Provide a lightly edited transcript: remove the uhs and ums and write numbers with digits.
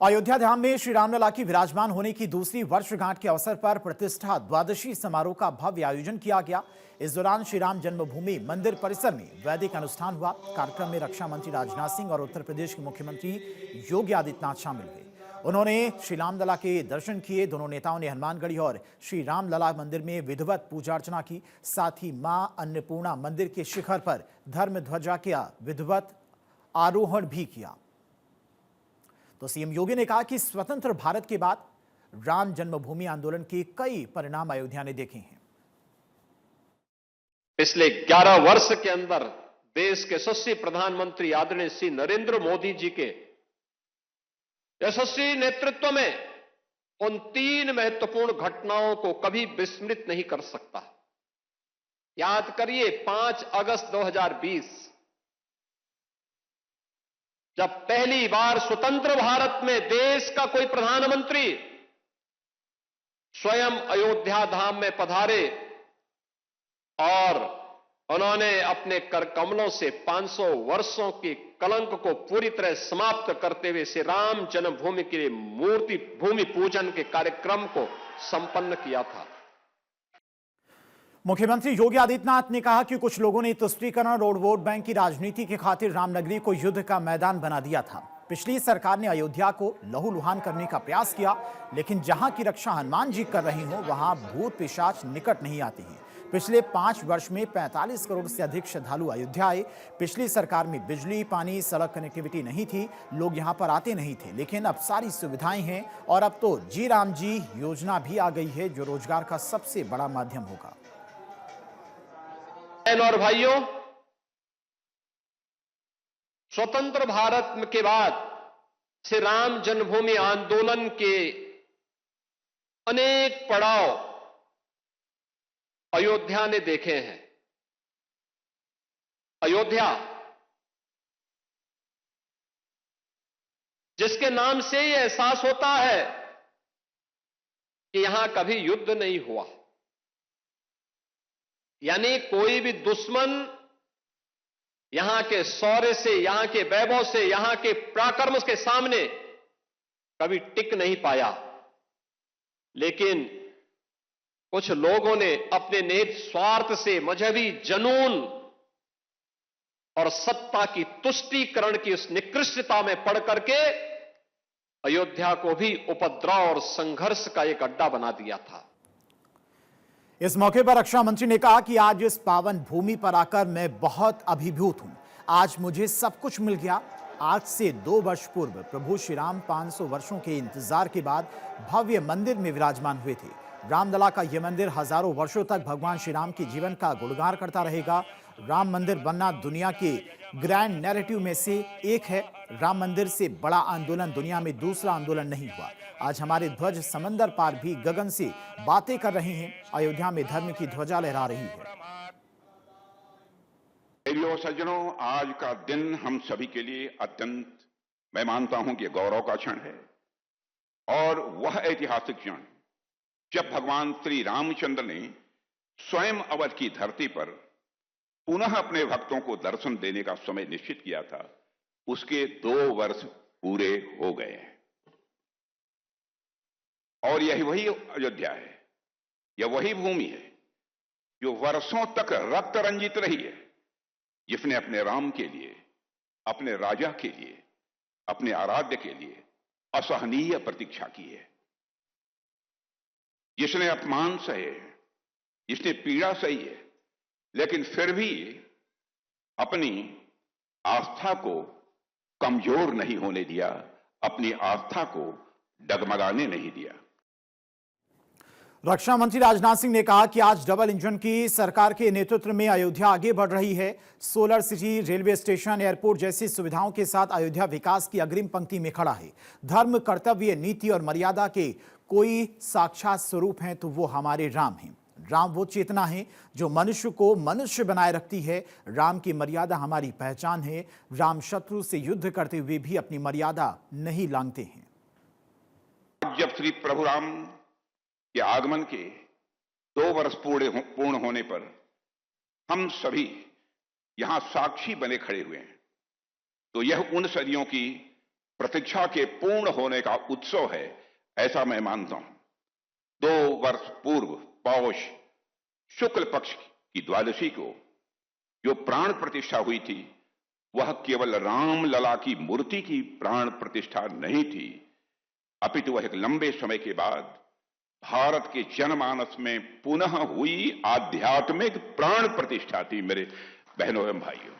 अयोध्या धाम में श्री रामलला की विराजमान होने की दूसरी वर्षगांठ के अवसर पर प्रतिष्ठा द्वादशी समारोह का भव्य आयोजन किया गया। इस दौरान श्री राम जन्मभूमि मंदिर परिसर में वैदिक अनुष्ठान हुआ। कार्यक्रम में रक्षा मंत्री राजनाथ सिंह और उत्तर प्रदेश के मुख्यमंत्री योगी आदित्यनाथ शामिल हुए। उन्होंने श्री रामलला के दर्शन किए। दोनों नेताओं ने हनुमानगढ़ी और श्री रामलला मंदिर में विधिवत पूजा अर्चना की। साथ ही मां अन्नपूर्णा मंदिर के शिखर पर धर्म ध्वजा का विधिवत आरोहण भी किया। तो सीएम योगी ने कहा कि स्वतंत्र भारत के बाद राम जन्मभूमि आंदोलन के कई परिणाम अयोध्या ने देखे हैं। पिछले 11 वर्ष के अंदर देश के यशस्वी प्रधानमंत्री आदरणीय श्री नरेंद्र मोदी जी के यशस्वी नेतृत्व में उन 3 महत्वपूर्ण घटनाओं को कभी विस्मृत नहीं कर सकता। याद करिए 5 अगस्त 2020 जब पहली बार स्वतंत्र भारत में देश का कोई प्रधानमंत्री स्वयं अयोध्या धाम में पधारे और उन्होंने अपने कर कमलों से 500 वर्षों के कलंक को पूरी तरह समाप्त करते हुए श्री राम जन्मभूमि के लिए मूर्ति भूमि पूजन के कार्यक्रम को संपन्न किया था। मुख्यमंत्री योगी आदित्यनाथ ने कहा कि कुछ लोगों ने तुष्टीकरण और वोट बैंक की राजनीति के खातिर रामनगरी को युद्ध का मैदान बना दिया था। पिछली सरकार ने अयोध्या को लहूलुहान करने का प्रयास किया, लेकिन जहां की रक्षा हनुमान जी कर रही हो वहां भूत पिशाच निकट नहीं आती हैं। पिछले 5 वर्ष में 45 करोड़ से अधिक श्रद्धालु अयोध्या आए। पिछली सरकार में बिजली, पानी, सड़क कनेक्टिविटी नहीं थी, लोग यहां पर आते नहीं थे, लेकिन अब सारी सुविधाएं हैं और अब तो जी राम जी योजना भी आ गई है, जो रोजगार का सबसे बड़ा माध्यम होगा। और भाइयों, स्वतंत्र भारत के बाद श्री राम जन्मभूमि आंदोलन के अनेक पड़ाव अयोध्या ने देखे हैं। अयोध्या जिसके नाम से यह एहसास होता है कि यहां कभी युद्ध नहीं हुआ, यानी कोई भी दुश्मन यहां के शौर्य से, यहां के वैभव से, यहां के पराक्रम के सामने कभी टिक नहीं पाया। लेकिन कुछ लोगों ने अपने निहित स्वार्थ से मजहबी जनून और सत्ता की तुष्टीकरण की उस निकृष्टता में पड़ करके अयोध्या को भी उपद्रव और संघर्ष का एक अड्डा बना दिया था। इस मौके पर रक्षा मंत्री ने कहा कि आज इस पावन भूमि पर आकर मैं बहुत अभिभूत हूं। आज मुझे सब कुछ मिल गया। आज से 2 वर्ष पूर्व प्रभु श्री राम 500 वर्षों के इंतजार के बाद भव्य मंदिर में विराजमान हुए थे। रामलला का यह मंदिर हजारों वर्षों तक भगवान श्री राम के जीवन का गुणगान करता रहेगा। राम मंदिर बनना दुनिया के ग्रैंड नैरेटिव में से एक है। राम मंदिर से बड़ा आंदोलन दुनिया में दूसरा आंदोलन नहीं हुआ। आज हमारे ध्वज समंदर पार भी गगन से बातें कर रहे हैं। अयोध्या में धर्म की ध्वजा लहरा रही है। प्रिय सज्जनों, आज का दिन हम सभी के लिए अत्यंत, मैं मानता हूं कि गौरव का क्षण है और वह ऐतिहासिक क्षण जब भगवान श्री रामचंद्र ने स्वयं अवध की धरती पर पुनः अपने भक्तों को दर्शन देने का समय निश्चित किया था, उसके 2 वर्ष पूरे हो गए हैं। और यही वही अयोध्या है, यह वही भूमि है जो वर्षों तक रक्त रंजित रही है, जिसने अपने राम के लिए, अपने राजा के लिए, अपने आराध्य के लिए असहनीय प्रतीक्षा की है, जिसने अपमान सहे, जिसने पीड़ा सही है, लेकिन फिर भी अपनी आस्था को कमजोर नहीं होने दिया, अपनी आस्था को डगमगाने नहीं दिया। रक्षा मंत्री राजनाथ सिंह ने कहा कि आज डबल इंजन की सरकार के नेतृत्व में अयोध्या आगे बढ़ रही है। Solar city, railway station, airport जैसी सुविधाओं के साथ अयोध्या विकास की अग्रिम पंक्ति में खड़ा है। धर्म, कर्तव्य, नीति और मर्यादा के कोई साक्षात स्वरूप हैं तो वो हमारे राम हैं। राम वो चेतना है जो मनुष्य को मनुष्य बनाए रखती है। राम की मर्यादा हमारी पहचान है। राम शत्रु से युद्ध करते हुए भी अपनी मर्यादा नहीं लांघते हैं। जब श्री प्रभु राम के आगमन के 2 वर्ष पूर्ण होने पर हम सभी यहां साक्षी बने खड़े हुए हैं, तो यह उन सदियों की प्रतीक्षा के पूर्ण होने का उत्सव है, ऐसा मैं मानता हूं। 2 वर्ष पूर्व पौष शुक्ल पक्ष की द्वादशी को जो प्राण प्रतिष्ठा हुई थी, वह केवल राम लला की मूर्ति की प्राण प्रतिष्ठा नहीं थी, अपितु वह एक लंबे समय के बाद भारत के जनमानस में पुनः हुई आध्यात्मिक प्राण प्रतिष्ठा थी। मेरे बहनों एवं भाइयों,